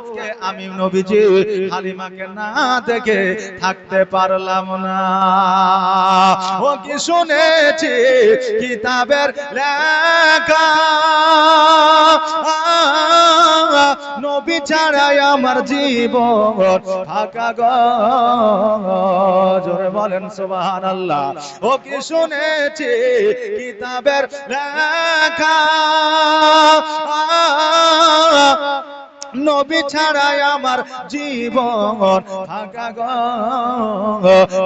আজকে আমি নবীজি হালিমাকে না দেখে থাকতে পারলাম না। ও কি শুনেছি কিতাবের লেখা, নবী ছাড়াই আমার জীবন ফাঁকা গো। জোরে বলেন সুবহানাল্লাহ। ও কি শুনেছি কিতাবের লেখা, নবী ছাড়াই আমার জীবন ফাঁকা গো।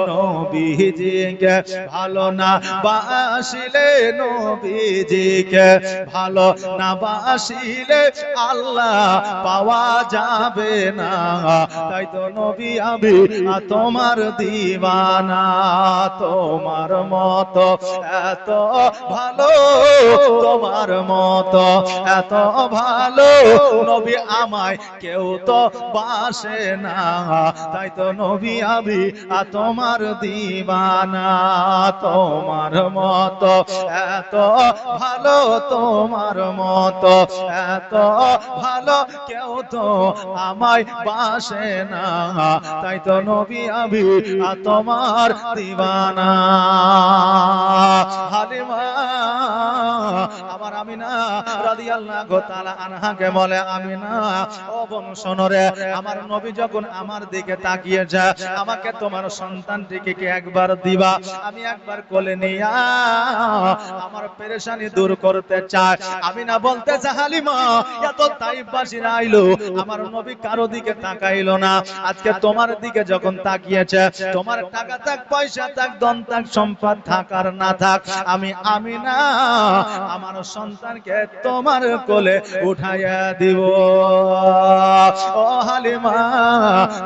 নবীজিকে ভালো না বাসিলে, নবীজিকে ভালো না বাসিলে আল্লাহ পাওয়া যাবে না। তাই তো নবী আমি তোমার দিওয়ানা, তোমার মতো এত ভালো, তোমার মতো এত ভালো নবী আমায় কেউ তো বাসে না। তাই তো নবী আমি তোমার দিওয়ানা, তোমার মতো এত ভালো, তোমার মতো এত ভালো কেউ তো আমায় বাসে না। তাই তো নবী আমি তোমার দিওয়ানা। হালিমা আমার আমিনা রাদিয়াল্লাহু তাআলা আনহাকে বলে, আমিনা ও বোন শোনো রে, আমার নবী যখন আমার দিকে তাকিয়ে যায়, আমাকে তোমার সন্তানটিকে কি একবার দিবা? আমি একবার কোলে নিয়া আমার পেরেশানি দূর করতে চাই। আমিনা বলতেছে, হালিমা এত তাইফবাসীরা আইলো, আমার নবী কারো দিকে তাকাইলো না। আজকে তোমার দিকে যখন তাকিয়েছে, তোমার টাকা থাক, পয়সা থাক, ধন থাক, সম্পদ থাক আর না থাক, আমি আমিনা আমার সন্তানকে তোমার কোলে উঠাইয়া দিব। ও হালিমা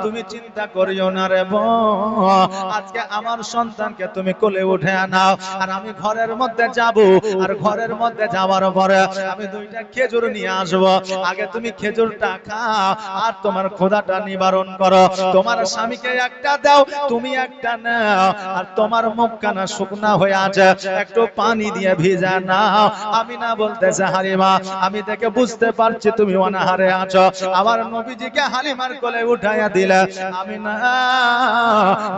তুমি চিন্তা করিও না রে বোন, আজকে আমার সন্তানকে তুমি কোলে উঠে নাও, আর আমি ঘরের মধ্যে যাব, আর ঘরের মধ্যে যাওয়ার পরে আমি দুইটা খেজুর নিয়ে আসব। আগে তুমি খেজুরটা খাও আর তোমার ক্ষুধাটা নিবারণ করো। তোমার স্বামীকে একটা দাও, তুমি একটা নাও, আর তোমার মুখখানা শুকনা হয়ে আছে, একটু পানি দিয়ে ভিজা নাও। আমিনা বলতেছে, হালিমা আমি দেখে বুঝতে পারছি তুমি অনাহারে আছো। আমার নবীজিকে হালিমার কোলে উঠাইয়া দিলে, আমিনা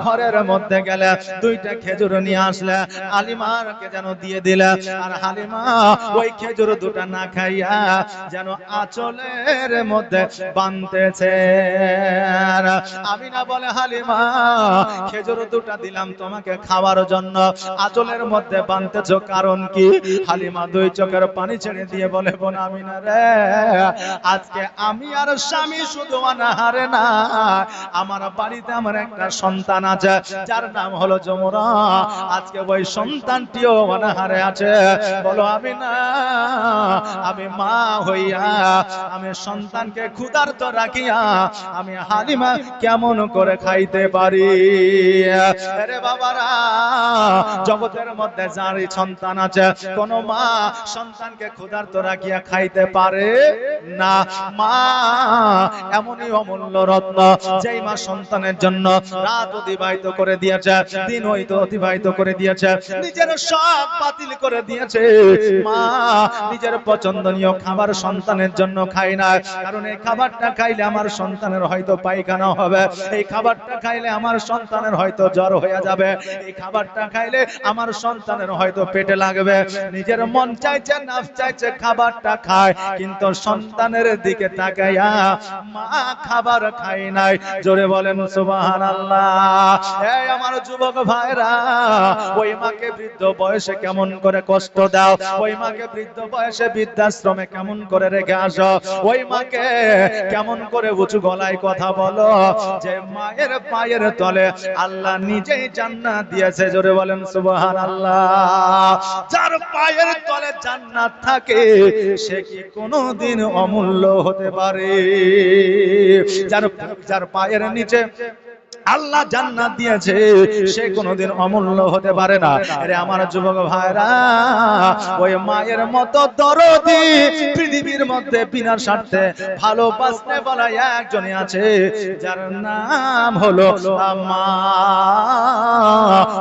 ঘরের মধ্যে গেলে দুইটা খেজুর নিয়ে আসলে হালিমাকে যেন দিয়ে দিলে, আর হালিমা ওই খেজুর দুটা না খাইয়া যেন আঁচলের মধ্যে বাঁধতেছে। আমিনা বলে, হালিমা খেজুর দুটা দিলাম তোমাকে খাওয়ার জন্য, আঁচলের মধ্যে বাঁধতেছ কারণ কি? হালিমা দুই চোখের পানি ছেড়ে দিয়ে বলে, বোন আমিনা রে, আজকে আমি আর স্বামী শুধু অনাহারে না, আমার বাড়িতে আমার একটা সন্তান আছে যার নাম হলো যমুনা। আজকে ওই সন্তানটিও অনাহারে আছে। বলো আমিনা, আমি মা হইয়া আমি সন্তানকে ক্ষুধার্ত রাখিয়া আমি হালিমা কেমন করে খাইতে পারি? আরে বাবারা, জগতের মধ্যে যার সন্তান আছে, কোন মা সন্তানকে ক্ষুধার্ত রাখিয়া খাইতে পারে না। মা এমনই অমূল্য রত্ন, যেই মা সন্তানের জন্য রাত অতিবাহিত করে দিয়েছে, দিন হইতো অতিবাহিত করে দিয়েছে, নিজের সব বাতিল করে দিয়েছে। মা নিজের পছন্দনীয় খাবার সন্তানের জন্য খায় না, কারণ এই খাবারটা খাইলে আমার সন্তানের হয়তো পায়খানা হবে, এই খাবারটা খাইলে আমার সন্তানের হয়তো জ্বর হয়ে যাবে, এই খাবারটা খাইলে আমার সন্তানের হয়তো পেটে লাগবে। নিজের মন চাইছে, নাফস চাইছে, খাবারটা খায়, কিন্তু সন্তানের দিকে তাকাইয়া মা খাবার খায় নাই। জোরে বলেন সুবহানাল্লাহ। এই আমার যুবক ভাইরা, ওই মাকে বৃদ্ধ বয়সে কেমন করে কষ্ট দাও, ওই মাকে বৃদ্ধ বয়সে বৃদ্ধাশ্রমে কেমন করে রেখে আসো, ওই মাকে কেমন করে উঁচু গলায় কথা বলো, যে মায়ের পায়ের তলে আল্লাহ নিজেই জান্নাত দিয়েছে। জোরে বলেন সুবহানাল্লাহ। যার পায়ের তলে জান্নাত থাকে, সে কি কোনোদিন অমূল্য হতে পারে? যার পায়ের নিচে আল্লাহ জান্নাত দিয়েছে সে কোনোদিন অমূল্য হতে পারে না। আরে আমার যুবক ভাইরা, ওই মায়ের মতো দরদি পৃথিবীর মধ্যে বিনা স্বার্থে ভালোবাসতে বলা একজনই আছে, যার নাম হলো মা।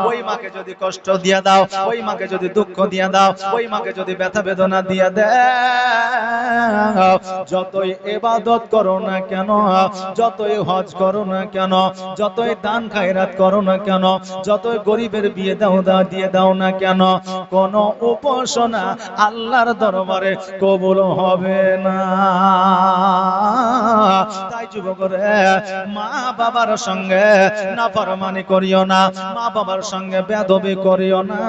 ওই মাকে যদি কষ্ট দিয়ে দাও, ওই মাকে যদি দুঃখ দিয়ে দাও, ওই মাকে যদি ব্যথা বেদনা দিয়ে দাও, যতই ইবাদত করো না কেন, যতই হজ করো না কেন, যতই দান খায়রাত করো না কেন, যতই গরিবের বিয়ে দিয়ে দাও না কেন, কোন উপাসনা আল্লাহর দরবারে কবুল হবে না। তাই যুবকরে, মা বাবার সঙ্গে নাফরমানি করিও না, মা বাবার সঙ্গে বেয়াদবি করিও না।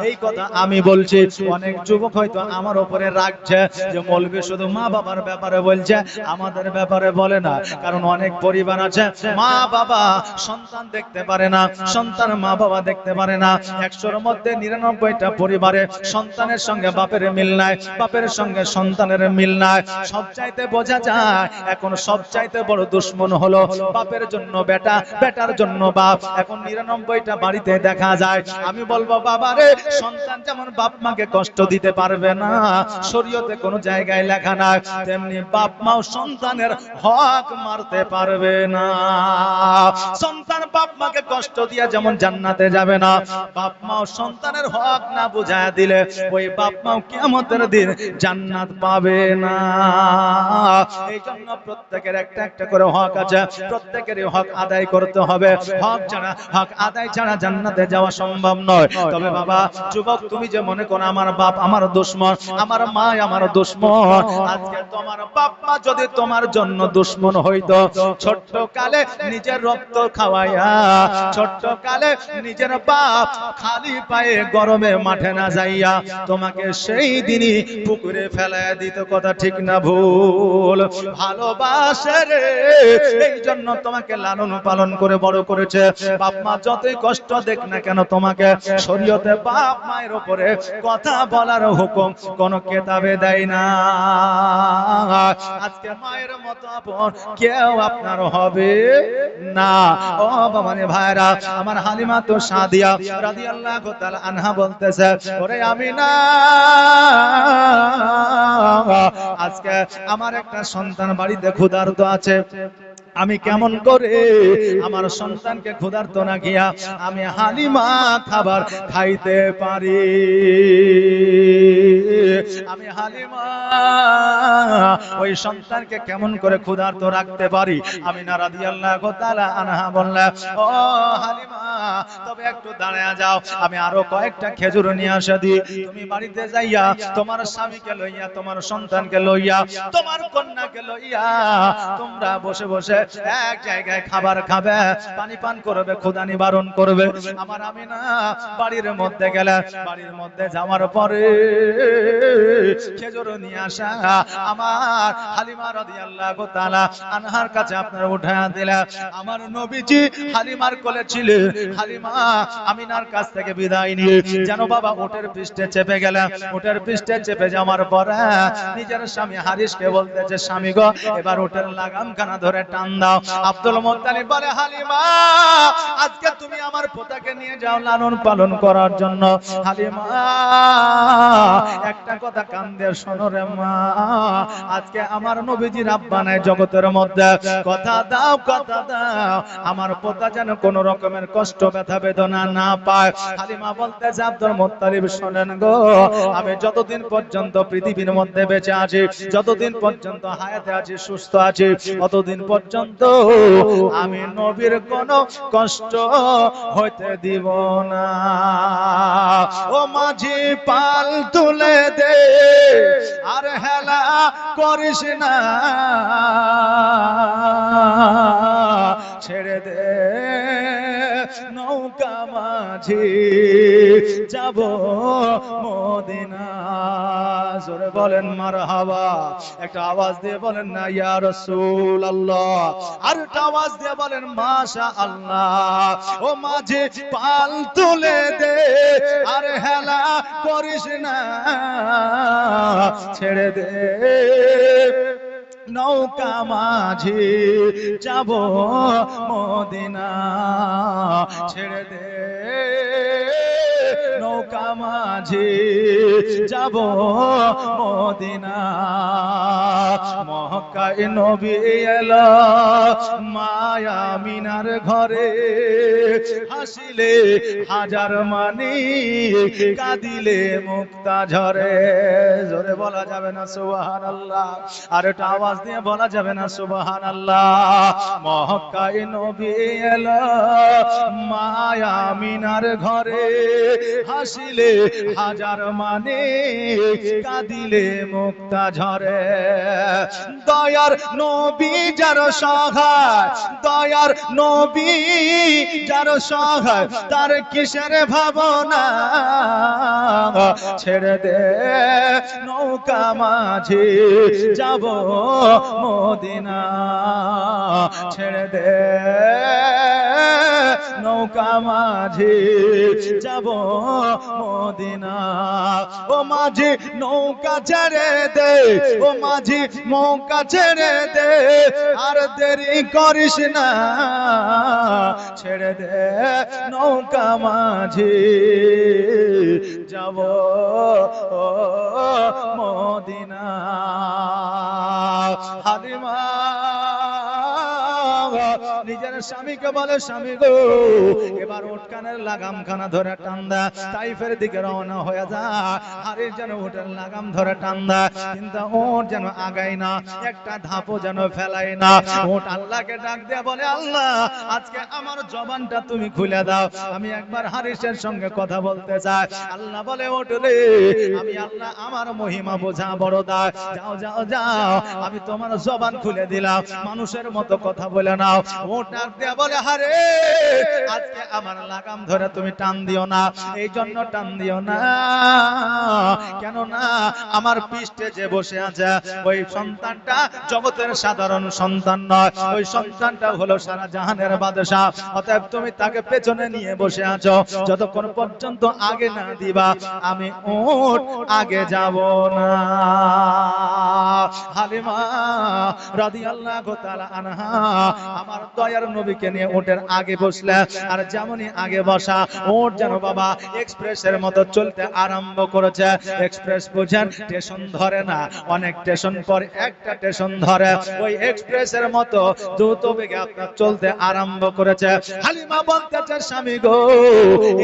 এই কথা আমি বলছি। অনেক যুবক হয়তো আমার উপরে রাগছে যে মৌলবি শুধু মা বাবার ব্যাপারে বলছে, আমাদের ব্যাপারে বলে না। কারণ অনেক পরিবার আছে মা বাবা সন্তান দেখতে পারে না, সন্তান মা বাবা দেখতে পারে না। 100-র মধ্যে 99টা পরিবারে সন্তানের সঙ্গে বাপের মিল নাই, বাপের সঙ্গে সন্তানের মিল নাই। সবচাইতে বোঝা যায় এখন সবচাইতে বড় দুশ্মন হলো বাপের জন্য বেটা, বেটার জন্য বাপ। এখন 99টা বাড়িতে দেখা যায়। আমি বলবো বাবারে, সন্তান যেমন বাপ মাকে কষ্ট দিতে পারবে না, শরীয়তে কোনো জায়গায় লেখা নাই, তেমনি বাপ মাও সন্তানের হক মারতে পারবে না। সন্তান বাপ মাকে কষ্ট দিয়ে যেমন জান্নাতে যাবে না, বাপ মাও সন্তানের হক না বুঝায় দিলে ওই বাপ মাও কিয়ামতের দিন জান্নাত পাবে না। এই জন্য প্রত্যেকের একটা একটা করে হক আছে, প্রত্যেকেরই হক আদায় করতে হবে। হক আদায় ছাড়া জান্নাতে যাওয়া সম্ভব নয়। তবে বাবা যুবক, তুমি যে মনে করো আমার বাপ আমার দুশমন, আমার মা আমার দুশমন, আজকে তোমার বাপ মা যদি তোমার জন্য দুশমন হইতো, ছোট্ট কালে নিজের রক্ত খাওয়াইয়া, ছোট্ট কালে নিজের বাপ খালি পায়ে গরমে মাঠে না যাইয়া তোমাকে সেই দিনই পুকুরে ফেলাইয়া দিত। কথা ঠিক না ভুল? ভালোবাসে রে, এই জন্য তোমাকে লালন পালন করে বড় করেছে। বাপ মা যতই কষ্ট দেখ না কেন, তোমাকে শরীয়তে বাপ মায়ের উপরে কথা বলার হুকুম কোন কিতাবে দেয় না। আজকে মায়ের মতো আপন কেউ আপনার হবে না। ও বাবারে ভাইরা, আমার হালিমা তো সাদিয়া রাদিয়াল্লাহু তাআলা আনহা বলতেছে, ওরে আমিনা, আজকে আমার একটা সন্তান বাড়িতে ক্ষুধার্ত আছে, আমি কেমন করে আমার সন্তানকে ক্ষুধার্ত না গিয়া আমি হালিমা খাবার খাইতে পারি? আমি হালিমা ওই সন্তানকে কেমন করে ক্ষুধার্ত রাখতে পারি? আমিনা রাদিয়াল্লাহু তাআলা আনহা বললেন, ও হালিমা, তবে একটু দাঁড়ায়া যাও, আমি আরো কয়েকটা খেজুর নিয়ে আসা দিই। তুমি বাড়িতে যাইয়া তোমার স্বামীকে লইয়া, তোমার সন্তানকে লইয়া, তোমার কন্যাকে লইয়া তোমরা বসে বসে এক জায়গায় খাবার খাবে, পানি পান করবে, ক্ষুধা নিবারণ করবে। আমার আমিনা বাড়ির মধ্যে গেলে, বাড়ির মধ্যে যাওয়ার পরে খেজুর নিয়ে আসা আমার হালিমা রাদিয়াল্লাহু তাআলা আনহার কাছে আপনারা উঠায়া দিলেন। আমার নবীজি হালিমার কোলে ছিলেন। হালিমা আমিনার কাছ থেকে বিদায় নিয়ে যেন বাবা উটের পৃষ্ঠে চেপে গেলেন। উটের পৃষ্ঠে চেপে যাওয়ার পরে নিজের স্বামী হারিসকে বলতেছে, স্বামী গো, এবার উটের লাগামখানা ধরে টান দাও। আব্দুল মুত্তালিব বলে, হালিমা, আজকে তুমি আমার পোতাকে নিয়ে যাও লালন পালন করার জন্য। হালিমা একটা কথা কান দিয়ে শোনো রে মা, আজকে আমার নবীজির আব্বা নাই জগতের মধ্যে, কথা দাও, কথা দাও, আমার পোতা যেন কোন রকমের কষ্ট ব্যথা বেদনা না পায়। হালিমা বলতেছে, আব্দুল মুত্তালিব শোনেন গো, আমি যতদিন পর্যন্ত পৃথিবীর মধ্যে বেঁচে আছি, যতদিন পর্যন্ত হায়াতে আছি, সুস্থ আছি, ততদিন পর্যন্ত আমি নবীর কোন কষ্ট হইতে দিব না। ও মাঝি পাল তুলে দে, আর হেলা করিস না, ছেড়ে দে নৌকা মাঝি, যাব মদিনা। জোরে বলেন মারহাবা। একটা আওয়াজ দিয়ে বলেন না ইয়া রাসূলুল্লাহ, আর একটা আওয়াজ দিয়ে বলেন মাশাআল্লাহ। ও মাঝি পাল তুলে দে, আর হেলা করিস না, ছেড়ে দে নৌকা মাঝি যাব মদিনা ছেড়ে দে নৌকা মাঝি যাব মদিনা মক্কায় নবী এলো মায়া মিনার ঘরে হাসিলে হাজার মানি কাঁদিলে মুক্তা ঝরে জোরে বলা যাবে না সুবহানাল্লাহ আর একটা আওয়াজ দিয়ে বলা যাবে না সুবহানাল্লাহ মক্কায় নবী এলো মায়া মিনার ঘরে হাসিলে হাজার মানে কাঁদিলে মুক্তা ঝরে দয়ার নবী যার সহায় দয়ার নবী যার সহায় তার কিসের ভাবনা ছেড়ে দে নৌকা মাঝি যাব মদিনা ছেড়ে দে নৌকা মাঝি যাব মদিনা ও মাঝি নৌকা ছেড়ে দে ও মাঝি নৌকা ছেড়ে দে আর দেরি করিস না ছেড়ে দে নৌকা মাঝি যাব মদিনা হালিমা নিজের স্বামীকে বলে স্বামী গো এবার উটকানের লাগাম খানা ধরে টান্দা তাইফের দিকে রওনা হয়ে যা আরে যেন উটের লাগাম ধরে টান্দা কিন্তু ওট যেন আগাই না একটা ধাপও যেন ফেলাই না ওট আল্লাহকে ডাক দিয়ে বলে আল্লাহ আজকে আমার জবানটা তুমি খুলে দাও আমি একবার হারিসের সঙ্গে কথা বলতে চাই আল্লাহ বলে ওট রে আমি আল্লাহ আমার মহিমা বোঝা বড় দা যাও যাও যাও আমি তোমার জবান খুলে দিলাম মানুষের মতো কথা বলে নাও ও ডাক দিয়ে বলে হারে আজকে আমার লাগাম ধরে তুমি টান দিও না এই জন্য টান দিও না কেন না আমার পৃষ্ঠে যে বসে আছে ওই সন্তানটা জগতের সাধারণ সন্তান নয় ওই সন্তানটা হলো সারা জাহানের বাদশা অতএব তুমি তাকে পেছনে নিয়ে বসে আছো যতক্ষণ পর্যন্ত আগে না দিবা আমি উট আগে যাব না হালিমা রাদিয়াল্লাহু তাআলা আনহা আমার দয়ার নবীকে নিয়ে উটের আগে বসলেন আর যেমনই আগে বসা উট যেন বাবা এক্সপ্রেসের মতো চলতে আরম্ভ করেছে এক্সপ্রেস বুঝেন স্টেশন ধরে না অনেক স্টেশন পর একটা স্টেশন ধরে ওই এক্সপ্রেসের মতো দ্রুত বেগে আপনার চলতে আরম্ভ করেছে হালিমা বলতেছে স্বামী গো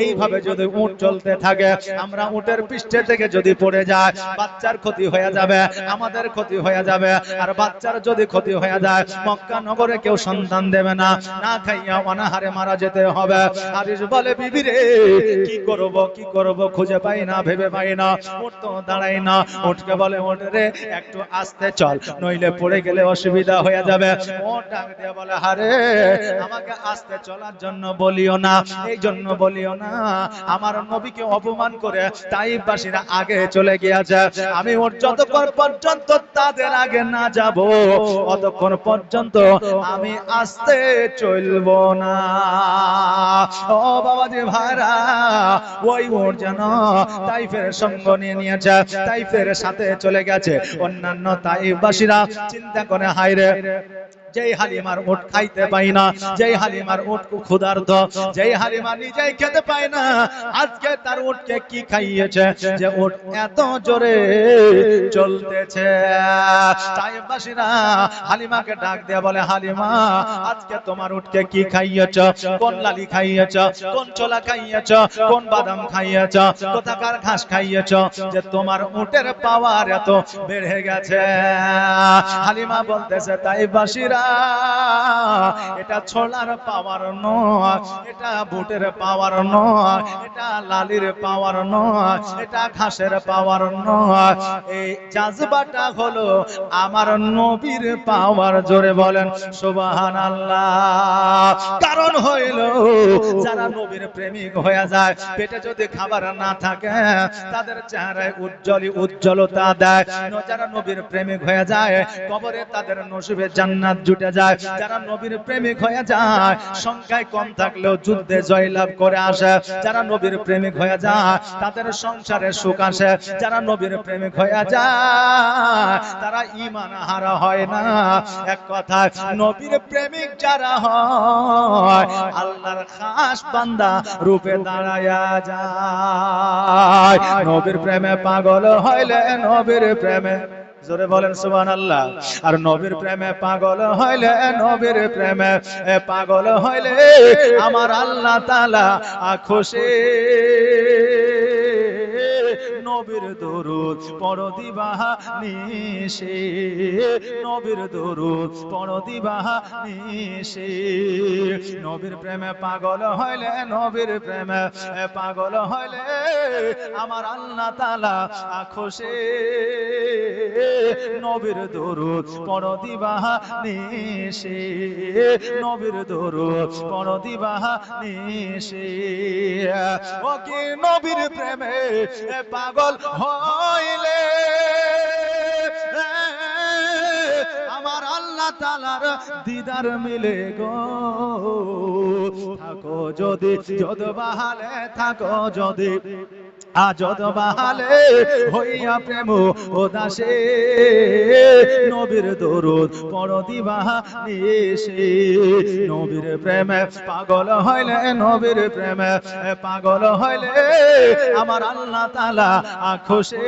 এইভাবে যদি উট চলতে থাকে আমরা উটের পৃষ্ঠে থেকে যদি পড়ে যায় বাচ্চার ক্ষতি হয়ে যাবে আমাদের ক্ষতি হয়ে যাবে আর বাচ্চার যদি ক্ষতি হয়ে যায় মক্কা নগরে কেউ সন্তান দেবে না না খাইয়া অনাহারে মারা যেতে হবে হারিস বলে বিবি রে কি করব খুঁজে পাই না ভেবে পাই না উঠ তো দাঁড়াই না উঠকে বলে ওঠ রে একটু আস্তে চল নইলে পড়ে গেলে অসুবিধা হয়ে যাবে ও ডাক দিয়ে বলে হারে আমাকে আস্তে চলার জন্য বলিও না এই জন্য বলিও না আমার নবীকে অপমান করে তাইফবাসীরা আগে চলে গিয়েছে আমি ওর যতক্ষণ পর্যন্ত তাদের আগে না যাব ততক্ষণ পর্যন্ত আমি আস্তে চলবো না ও বাবাজি ভাইরা ওই ওর যেন তাইফের সঙ্গ নিয়ে নিয়েছে তাইফের সাথে চলে গেছে অন্যান্য তাইফবাসীরা চিন্তা করে হায়রে যেই হালিমার উট খাইতে পাই না যেই হালিমার উট ক্ষুধার্ত যেই হালিমা নিজেই খেতে পায় না আজকে তার উটকে কি খাইয়েছে যে উট এত জোরে চলতেছে তাইফবাসীরা হালিমাকে ডাক দিয়ে বলে হালিমা আজকে তোমার উটকে কি খাইয়েছ কোন লালি খাইয়েছ কোন ছোলা খাইয়েছ কোন বাদাম খাইয়েছ কোথাকার ঘাস খাইয়েছ যে তোমার উটের পাওয়ার এত বেড়ে গেছে হালিমা বলতেছে তাইফবাসীরা এটা ছোলার পাওয়ার নয় এটা বুটের পাওয়ার নয় এটা লালির পাওয়ার নয় এটা ঘাসের পাওয়ার নয় এই জাজবাটা হলো আমার নবীর পাওয়ার জোরে বলেন সুবহানাল্লাহ কারণ হইল যারা নবীর প্রেমিক হয়ে যায় পেটে যদি খাবার না থাকে তাদের চেহারায় উজ্জ্বলতা দেয় যারা নবীর প্রেমিক হয়ে যায় কবরে তাদের নসিবে জান্নাত জুটে যায়, যারা নবীর প্রেমিক হয়ে যায় সংখ্যায় কম থাকলেও যুদ্ধে জয়লাভ করে আসে, যারা নবীর প্রেমিক হয়ে যায় তাদের সংসারে সুখ আসে, যারা নবীর প্রেমিক হয়ে যায় তারা ঈমান হারা হয় না। এক কথা, নবীর প্রেমিক যারা হয় আল্লাহর খাস বান্দা রূপে দাঁড়ায়া যায়। নবীর প্রেমে পাগল হইলে নবীর প্রেমে, জোরে বলেন সুবহানাল্লাহ। আর নবীর প্রেমে পাগল হইলে, নবীর প্রেমে পাগল হইলে আমার আল্লাহ তাআলা খুশি। নবীর দরুদ পড়ো দিবাহা নিশি, নবীর দরুদ পড়ো দিবাহা নিশি। নবীর প্রেমে পাগল হইলে, নবীর প্রেমে পাগল হইলে আমার আল্লাহ তাআলা খুশি। নবীর দরুদ পড়ো দিবাহা নিশি, নবীর দরুদ পড়ো দিবাহা নিশি। ও কি নবীর প্রেমে পাগল হইলে আমার আল্লাহ তাআলার দিদার মিলে গো। থাকো যদি যদ বাহালে, থাকো যদি আজদ বাহালে হইয়া প্রেম উদাসে। নবীর দরুদ পড়ো দিবাহা নিশি, নবীর প্রেমে পাগল হইলে, নবীর প্রেমে পাগল হইলে আমার আল্লাহ তাআলা খুশি।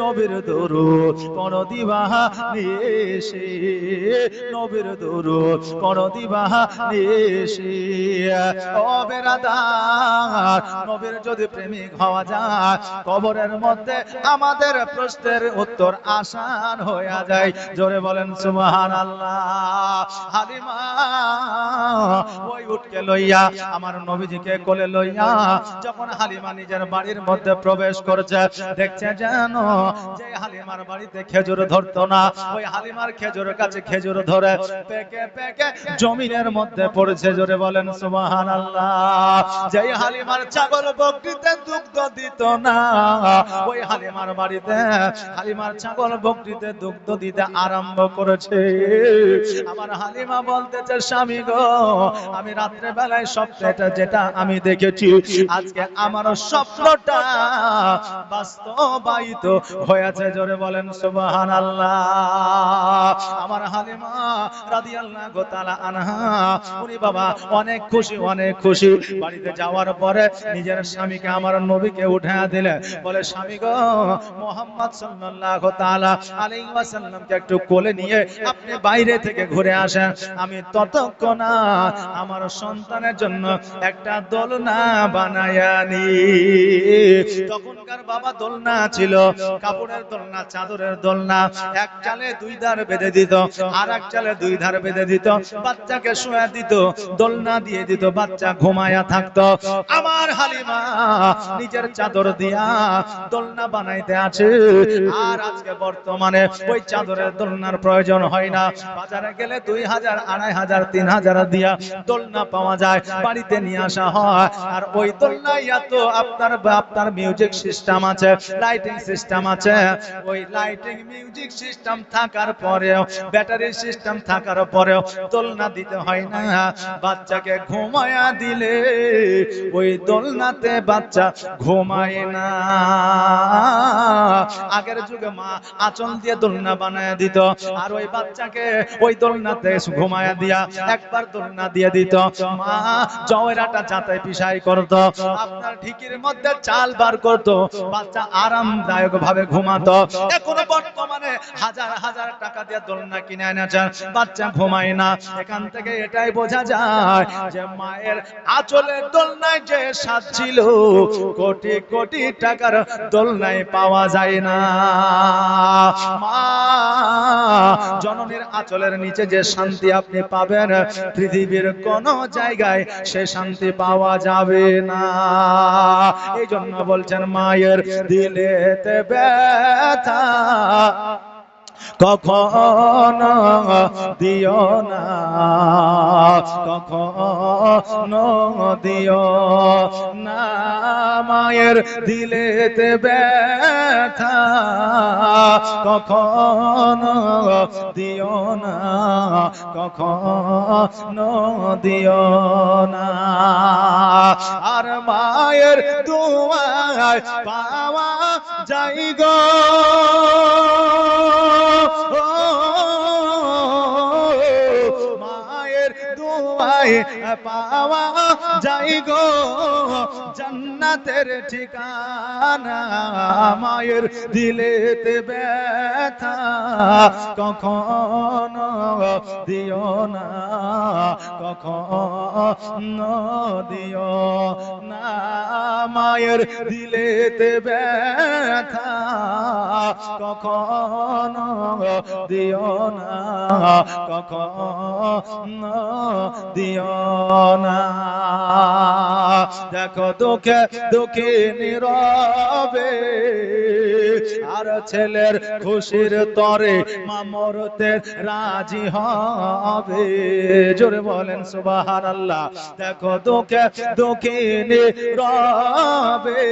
নবীর দরুদ পড়ো দিবাহা নিশি, নবীর দরুদ পড়ো দিবাহা নিশি। ও বেরাদার, নবীর যদি প্রেমিক হওয়া যায় কবরের মধ্যে আমাদের প্রশ্নের উত্তর আসান হয়ে যায়। জোরে বলেন সুবহানাল্লাহ। হালিমা ওই উটকে লইয়া আমার নবীজিকে কোলে লইয়া যখন হালিমা নিজের বাড়ির মধ্যে প্রবেশ করছে, দেখছে যেন যে হালিমার বাড়িতে খেজুর ধরতো না, ওই হালিমার খেজুর কাছে খেজুর ধরে পেকে পেকে জমিনের মধ্যে পড়েছে। জোরে বলেন সুবহানাল্লাহ। যেই হালিমার ছাগল বকরিতে দুগ্ধ দিত না, ওই হালিমার বাড়িতে হালিমার ছাগল বকরিতে দুগ্ধ দিতে আরম্ভ করেছে। আমার হালিমা বলতেছে, স্বামী গো, আমি রাত্রে বেলায় স্বপ্নটা যেটা আমি দেখেছি আজকে আমার স্বপ্নটা বাস্তবায়িত হয়েছে। জোরে বলেন সুবহানাল্লাহ। আমার হালিমা রাদিয়াল্লাহু তাআলা আনহা উনি বাবা অনেক খুশি, অনেক খুশি। বাড়িতে যাওয়ার পরে নিজের স্বামীকে আমার নবীকে উঠায়া দিলে, বলে স্বামী গো, মুহাম্মদ সাল্লাল্লাহু তাআলা আলাইহি ওয়াসাল্লামকে একটু কোলে নিয়ে আপনি বাইরে থেকে ঘুরে আসেন, আমি ততক্ষণ আমার সন্তানের জন্য একটা দোলনা বানায়া নি। তখনকার বাবা দোলনা ছিল কাপড়ের দোলনা, চাদরের দোলনা, এক চালে দুই ধার বেঁধে দিত, আর এক চালে দুই ধার বেঁধে দিত, বাচ্চাকে শুয়ে দিত, দোলনা দিয়ে দিত, বাচ্চা ঘুমায়া থাকতো। আমার হালিমা নিজের চাদর দিয়া দোলনা বানাইতে আছে। আর আজকে বর্তমানে ওই চাদরের দোলনার প্রয়োজন হয় না, বাজারে গেলে 2000, 2500, 3000 দিয়া দোলনা পাওয়া যায়, বাড়িতে নিয়ে আসা হয়। আর ওই দোলনায় এত আপনার মিউজিক সিস্টেম আছে, লাইটিং সিস্টেম আছে। ওই লাইটিং মিউজিক সিস্টেম থাকার পরেও, ব্যাটারি সিস্টেম থাকার পরেও দোলনা দিতে হয় না। বাচ্চাকে ঘুমায়া দিলে ওই দোলনাতে বাচ্চা ঘুমায় না। আগের যুগে মা আঁচল দিয়ে দোলনা বানায়া দিত, আর ওই বাচ্চাকে ওই দোলনাতে ঘুমায়া দিয়া একবার দোলনা দিয়ে দিত, মা জওয়ারাটা যাতে পিছাই করত, আপনার ঢিকির মধ্যে চাল বার করত, বাচ্চা আরামদায়ক ভাবে ঘুমাতো। এখন বর্তমানে হাজার হাজার টাকা দিয়ে দোলনা কিনে এনেছে, বাচ্চা ঘুমায় না। এখান থেকে এটাই বোঝা যায় যে মায়ের আঁচলের দোলনায় যে স্বাদ ছিল কোটি কোটি টাকার দোলনায় পাওয়া যায় না। মা জননীর আঁচলের নিচে যে শান্তি আপনি পাবেন পৃথিবীর কোন জায়গায় সে শান্তি পাওয়া যাবে না। এই জন্য বলছেন মায়ের দিলেতে ব্যথা কখনো দিও না, কখনো দিও না, মায়ের দিলেতে ব্যথা কখনো দিও না, কখনো দিও না। আর মায়ের দুয়ায় পাওয়া যাই গো মায়ের দুয়ায় পাওয়া যাই গো জান্নাতের ঠিকানা। মায়ের দিলেতে ব্যথা কখনো দিও না, কখনো দিও না, মায়ের দিলেতে ব্যথা কখনো দিও না, কখনো দিও না। দেখো দুঃখে দুঃখে নীরবে আর ছেলের খুশির তরে মা মরতে রাজি হবে। জোরে বলেন সুবহানাল্লাহ। দেখো দুঃখে দুঃখে নীরবে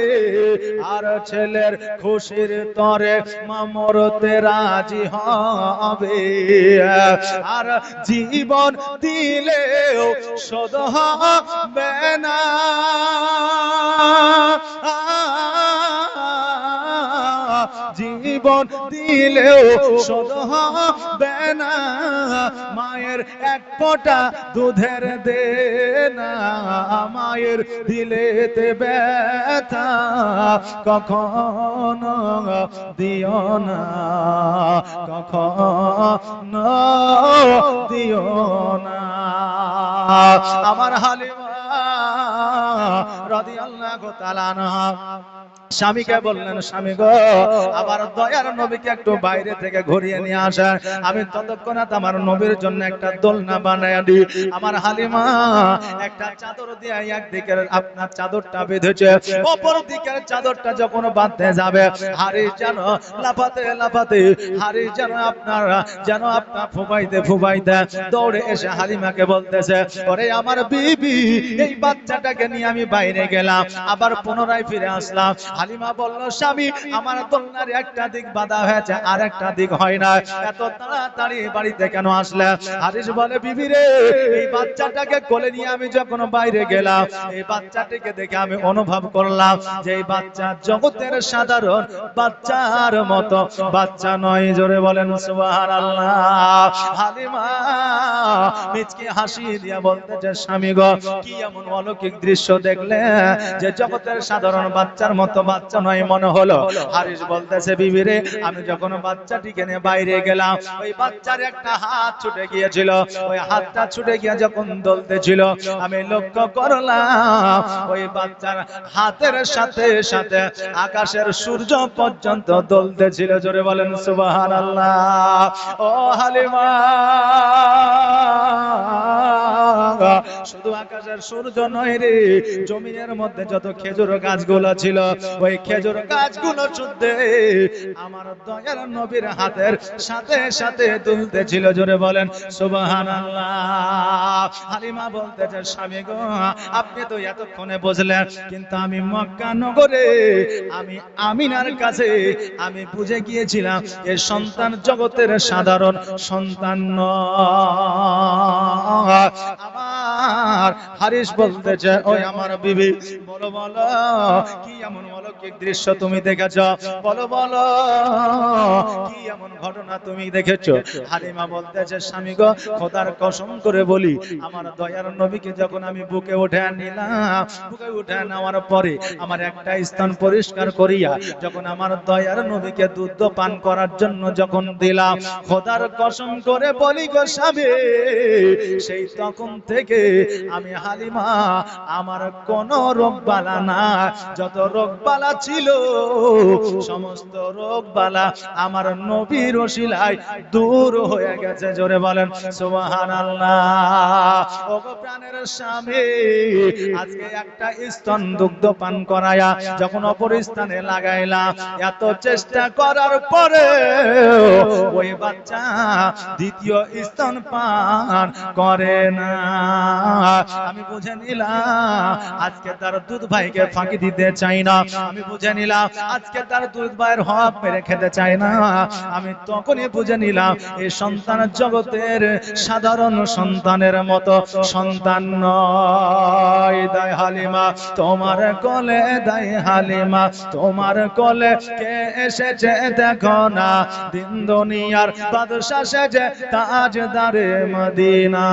আর ছেলের খুশির তরে মা মরতে রাজি হবে। আর জীবন দিলেও শোধ হবে না, জীবন দিলেও শোধ হবে না, মায়ের এক ফোঁটা দুধের দেনা। মায়ের দিলেতে ব্যথা কখনো দিও না, কখনো দিও না। আমার হালিমা রাদিয়াল্লাহু তাআলা আনহা স্বামীকে বললেন, স্বামী গো আবার দয়ার নবীকে একটু বাইরে থেকে ঘুরিয়ে নিয়ে আসেন, আমি ততক্ষণে আমার নবীর জন্য একটা দোলনা বানায় দিই। আমার হালিমা একটা চাদর দিয়ে একদিকের আপনার চাদরটা বেঁধেছে, অপর দিকের চাদরটা যখন বাঁধতে যাবে হাড়ি যেন লাফাতে লাফাতে, হাড়ি যেন আপনার ফুবাইতে ফুবাইতে দৌড়ে এসে হালিমাকে বলতেছে, ওরে আমার বিবি এই বাচ্চাটাকে নিয়ে আমি বাইরে গেলাম, আবার পুনরায় ফিরে আসলাম। হালিমা বলল, স্বামী আমার দোলনার একটা দিক বাঁধা হয়েছে আর একটা দিক হয় না, এত তাড়াতাড়ি বাড়িতে কেন আসলে? হারিস বলে, বিবি রে এই বাচ্চাটাকে কোলে নিয়ে আমি যখন বাইরে গেলাম এই বাচ্চাটিকে দেখে আমি অনুভব করলাম যে এই বাচ্চা জগতের সাধারণ বাচ্চার মতো বাচ্চা নয়। জোরে বলেন সুবহানাল্লাহ। হালিমা মিচকে হাসি দিয়া বলতেছে, স্বামী গো কি এমন অলৌকিক দৃশ্য দেখলে যে জগতের সাধারণ বাচ্চার মতো বাচ্চা নয় মনে হলো? হারিস বলতেছে, বিবি রে আমি যখন বাচ্চাটিকে নিয়ে বাইরে গেলাম ওই বাচ্চার একটা হাত ছুটে গিয়েছিল, ওই হাতটা ছুটে গিয়ে যখন দলতেছিল আমি লক্ষ্য করলাম ওই বাচ্চার হাতের সাথে সাথে আকাশের সূর্য পর্যন্ত দলতেছিল। জোরে বলেন সুবহানাল্লাহ। ও হালিমা শুধু আকাশের সূর্য নয় রে, জমিনের মধ্যে যত খেজুর গাছগুলো ছিল ওই খেজুর গাছগুলো শুদ্ধে আমার দয়ার নবীর হাতের সাথে সাথে দুলতেছিল। জোরে বলেন সুবহানাল্লাহ। হালিমা বলতেছে, স্বামী গো আপনি তো এতক্ষণে বুঝলেন, কিন্তু আমি মক্কা নগরে আমি আমিনার কাছে আমি বুঝে গিয়েছিলাম এই সন্তান জগতের সাধারণ সন্তান নয়। আমার হারিস বলতেছে, ওই আমার বিবি বলো বলো কি এমন অলৌকিক দৃশ্য তুমি দেখেছ, বলো বলো কি এমন ঘটনা তুমি দেখেছো? হালিমা বলতেছে, স্বামী গো খোদার কসম করে বলি আমার দয়ার নবীকে যখন আমি বুকে উঠে নিলাম, বুকে উঠে নেওয়ার পরে আমার একটা স্থান পরিষ্কার করিয়া যখন আমার দয়ার নবীকে দুধ পান করার জন্য যখন দিলাম, খোদার কসম করে বলি গো স্বামী সেই তখন থেকে আমি হালিমা আমার কোন রোগ বালা না, যত রোগ বালা ছিল সমস্ত রোগ বালা আমার নবীর ওসিলায় দূর হয়ে গেছে। জোরে বলেন সুবহানাল্লাহ। ওগো প্রাণের স্বামী, আজকে একটা স্তন দুগ্ধ পান করায়া যখন অপর স্থানে লাগাইলাম, এত চেষ্টা করার পরে ওই বাচ্চা দ্বিতীয় স্তন পান করে না। আমি বুঝে নিলাম আজকে তার দুধ ভাইকে ফাঁকি দিতে চাই না। আমি বুঝে নিলাম আজকে তার দুধ ভাইয়ের হক মেরে খেতে চাই না। আমি তখনই বুঝে নিলাম এই সন্তান জগতের সাধারণ সন্তানের মতো সন্তান নয়। দায় হালিমা তোমার কোলে, দায় হালিমা তোমার কোলে কে এসেছে দেখো না, দিন দুনিয়ার বাদশা সেজে তাজদারে মদিনা।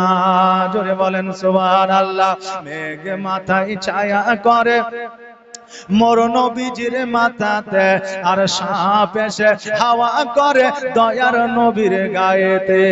জোরে বলেন সুবহানাল্লাহ। মেঘ মাথায় ছায়া করে মোর নবীজির মাথাতে, আর সাপ এসে হাওয়া করে দয়ার নবীর গায়েতে।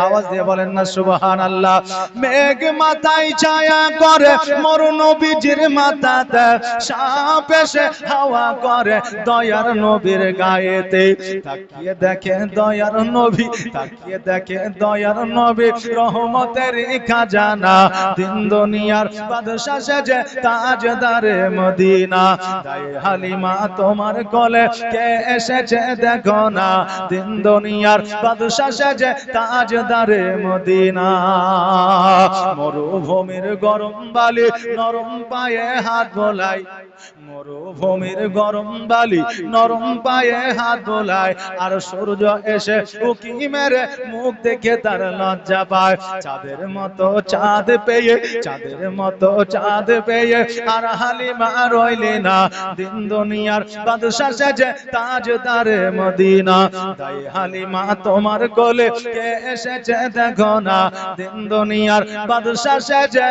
আওয়াজ দিয়ে বলেন না সুবহানাল্লাহ। মেঘ মাথায় ছায়া করে মোর নবীজির মাথাতে, সাপ এসে হাওয়া করে দয়ার নবীর গায়েতে। তাকিয়ে দেখে দয়ার নবী, তাকিয়ে দেখে দয়ার নবী রহমতের খাজানা, দিন দুনিয়ার বাদশা সেজে তাজদারে মদিনা। দায় হালিমা তোমার কোলে কে এসেছে দেখো না, দিন দুনিয়ার বাদশা সেজে তাজদারে মদিনা। মরুভূমির গরম বালি নরম পায়ে হাত বোলাই, মরুভূমির গরম বালি নরম পায়ে হাত বোলাই, আর সূর্য এসে উকি মেরে মুখ দেখে তার লজ্জা পায়। চাঁদের মতো চাঁদ পেয়ে, চাঁদের মতো চাঁদ পেয়ে আর হালিমা রইলে না, দিন দুনিয়ার বাদশা সেজে তাজদারে মদিনা। তাই হালিমা তোমার কোলে কে এসেছে দেখো না, দিন দুনিয়ার বাদশা সেজে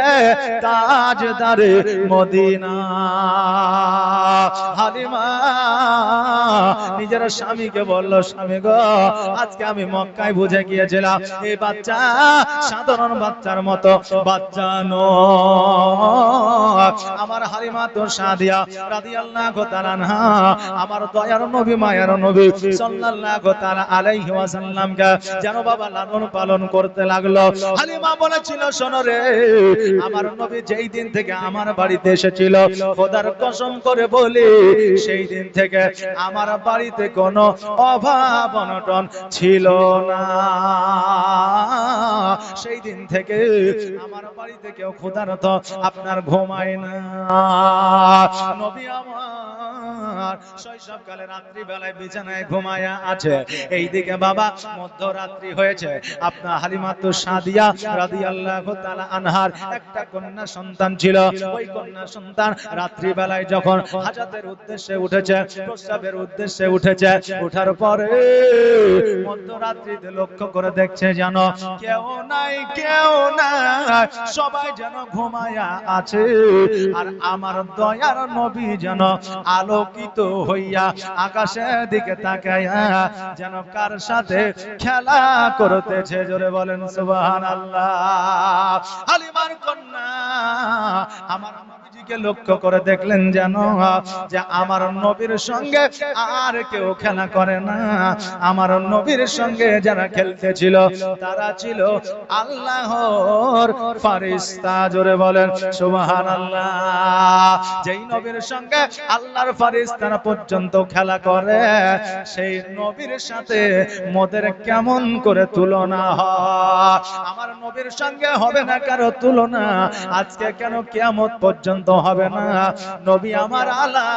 তাজদারে মদিনা। হালিমা নিজের স্বামীকে বলল, স্বামী গো আজকে আমি মক্কায় বুঝে গিয়েছিলাম এই বাচ্চা সাধারণ বাচ্চার মতো বাচ্চা নয়। আমার হালিমা তো সাদিয়া রাদিয়াল্লাহু তাআলা আনহা আমার দয়ার নবী মায়ার নবী সাল্লাল্লাহু তাআলা আলাইহি ওয়াসাল্লামকে যেন বাবা লালন পালন করতে লাগলো। হালিমা বলেছিল, শোনো রে, আমার নবী যেই দিন থেকে আমার বাড়িতে এসেছিল, খোদার কসম করে বলি সেই দিন থেকে আমার বাড়িতে কোনো অভাব অনটন ছিল না। সেই দিন থেকে আমার বাড়িতে কেউ ক্ষুধার্ত আপনার ঘুমায় না। নবী আমার শৈশবকালে রাত্রি বেলায় বিছানায় ঘুমায়া আছে, এইদিকে বাবা মধ্যরাত্রি হয়েছে। আপনার হালিমাতু সাদিয়া রাদিয়াল্লাহু তাআলা আনহার একটা কন্যা সন্তান ছিল। ওই কন্যা সন্তান রাত্রি বেলায় যখন হাজাতের উদ্দেশ্যে উঠেছে, প্রস্রাবের উদ্দেশ্যে উঠেছে, ওঠার পরে মধ্যরাত্রিতে লক্ষ্য করে দেখছে যেন কেউ নাই, কেউ নাই, সবাই যেন ঘুমায়া আছে। আর আমার দয়ার নবী যেন আলোকিত হইয়া আকাশের দিকে তাকায়া যেন কার সাথে খেলা করতেছে। জোরে বলেন সুবহানাল্লাহ। হালিমার কন্যা আমার নবীজিকে লক্ষ্য করে দেখলেন যেন যে আমার নবীর সঙ্গে আর কেউ খেলা করে না। আমার নবীর সঙ্গে যারা খেলতেছিল তারা ছিল আল্লাহর ফেরেশতা। জোরে বলেন সুবহানাল্লাহ। যেই নবীর সঙ্গে আল্লাহর ফেরেশতারা পর্যন্ত খেলা করে, সেই নবীর সাথে মোদের কেমন করে তুলনা হয়? আমার নবীর সঙ্গে হবে না কারো তুলনা। আজকে কেন কিয়ামত পর্যন্ত হবে না? নবী আমার আলা,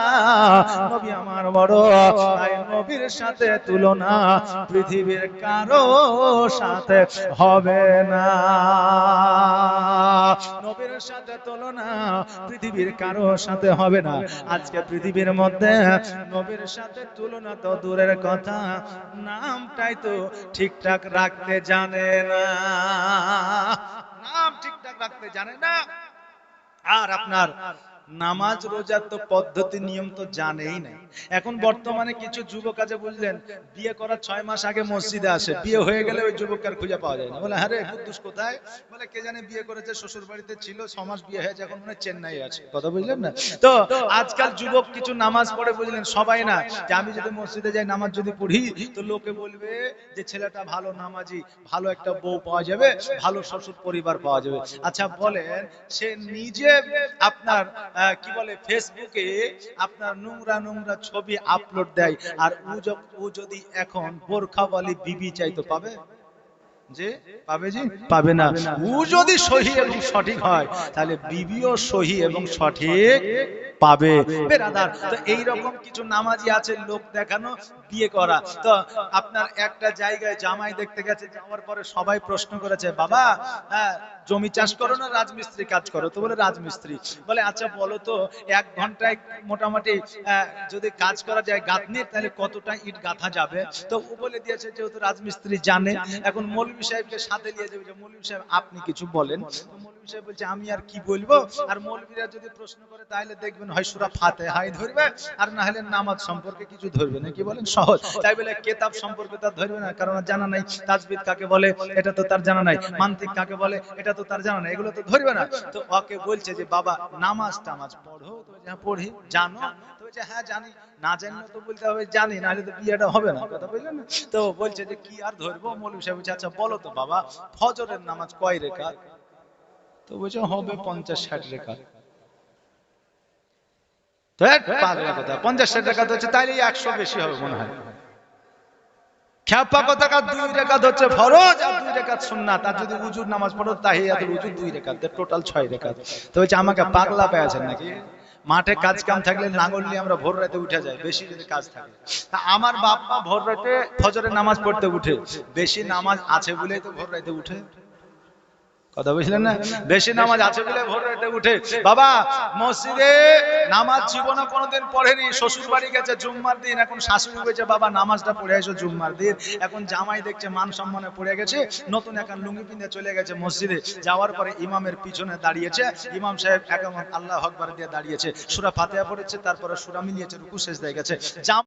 নবী আমার বড়, তাই নবীর সাথে তুলনা পৃথিবীর কারো সাথে হবে না। নবীর সাথে তুলনা পৃথিবীর কারো সাথে হবে না। আজকে পৃথিবীর মধ্যে নবীর সাথে তুলনা তো দূরের কথা, নামটাই তো ঠিকঠাক রাখতে জানে না। নাম ঠিকঠাক রাখতে জানে না। আর আপনার নামাজ রোজার তো পদ্ধতি নিয়ম তো জানেই না। এখন বর্তমানে কিছু যুবক আছে বুঝলেন, বিয়ে করার 6 মাস আগে মসজিদে আসে, বিয়ে হয়ে গেলে ওই যুবককে আর খুঁজে পাওয়া যায় না। বলে হ্যাঁ রে কুদ্দুস কোথায়? বলে কে জানে বিয়ে করেছে, শ্বশুর বাড়িতে ছিল, 6 মাস বিয়ে হয়েছে, এখন মনে হয় চেন্নাই আছে। কথা বুঝলেন না? তো আজকাল যুবক কিছু নামাজ পড়ে বুঝলেন, সবাই না, যে আমি যদি মসজিদে যাই নামাজ যদি পড়ি তো লোকে বলবে যে ছেলেটা ভালো নামাজি, ভালো একটা বউ পাওয়া যাবে, ভালো শ্বশুর পরিবার পাওয়া যাবে। আচ্ছা বলেন, সে নিজে আপনার কি বলে ফেসবুকে আপনার নোংরা নোংরা ছবি আপলোড দেয়, আর ও যদি এখন বোরখাওয়ালি বিবি চাইতো পাবে? যে পাবে? জি পাবে না। ও যদি সহি এবং সঠিক হয় তাহলে বিবিও সহি এবং সঠিক পাবে। বেরাদার, তো এই রকম কিছু নামাজি আছে লোক দেখানো বিয়ে করা। তো আপনার একটা জায়গায় জামাই দেখতে গেছে, যাওয়ার পরে সবাই প্রশ্ন করেছে, বাবা জমি চাষ করো না রাজমিস্ত্রি কাজ করো? তো বলে রাজমিস্ত্রি। বলে আচ্ছা বলো তো 1 ঘন্টায় মোটামুটি যদি কাজ করা যায় গাঁথনির, তাহলে কতটা ইট গাঁথা যাবে? তো ও বলে দিয়েছে যেহেতু রাজমিস্ত্রি জানে। এখন মৌলভী সাহেবকে সাথে নিয়ে যাবে, যে মৌলভী সাহেব আপনি কিছু বলেন। তো মৌলভী সাহেব বলছে আমি আর কি বলবো, আর মৌলভীরা যদি প্রশ্ন করে তাহলে দেখবেন হয় সূরা ফাতিহাই ধরবে, আর না হলে নামাজ সম্পর্কে কিছু ধরবে না। কি বলেন? সহজ। তাই বলে কিতাব সম্পর্কে তার ধরবে না, কারণ জানা নাই। তাজবিদ কাকে বলে এটা তো তার জানা নাই, মান্তিক কাকে বলে এটা তো তার জানা নাই, এগুলো তো ধরবে না। তো ওকে বলছে যে বাবা নামাজ টামাজ পড়ো? তো হ্যাঁ পড়ি। জানো? তো বলছে হ্যাঁ জানি। না জানলে তো বলতে হবে জানি, না হলে তো বিয়েটা হবে না। কথা বুঝলেন না? তো বলছে যে কি আর ধরবো? মৌলভী সাহেব বলছে আচ্ছা বলো তো বাবা ফজরের নামাজ কয় রাকাত? তো বলছে হবে 50-60 রাকাত। তো পাগলা কথা, 50-60 রাকাত হচ্ছে, তাইলে 100 বেশি হবে মনে হয়। খ্যাপা কথা, 2 রাকাত হচ্ছে ফরজ আর 2 রাকাত সুন্নাত। আর যদি উজুর নামাজ পড়ো তাহিয়াতুল উজু 2 রাকাত, টোটাল 6 রাকাত। তো বলছে আমাকে পাগলা পেয়েছেন নাকি? মাঠে কাজ কাম থাকলে লাঙ্গল নিয়ে আমরা ভোর রাতে উঠে যাই, বেশি যদি কাজ থাকে। তা আমার বাপ মা ভোর রাতে ফজরের নামাজ পড়তে উঠে, বেশি নামাজ আছে বলেই তো ভোর রাতে উঠে। কথা বুঝলেন না? বেশি নামাজ আছে বলে ভোর রাতে উঠে। বাবা মসজিদে নামাজ জীবনে কোনোদিন পড়েনি, শ্বশুর বাড়ি গেছে জুম্মার দিন, এখন শাশুড়ি বলছে বাবা নামাজটা পড়ে এসো জুম্মার দিন। এখন জামাই দেখছে মান সম্মানে পড়ে গেছে, নতুন একটা লুঙ্গি পিন্ধে চলে গেছে মসজিদে। যাওয়ার পরে ইমামের পিছনে দাঁড়িয়েছে, ইমাম সাহেব একামত আল্লাহু আকবার দিয়ে দাঁড়িয়েছে, সূরা ফাতিহা পড়েছে, তারপরে সূরা মিলিয়েছে, রুকু সেজদায় গেছে।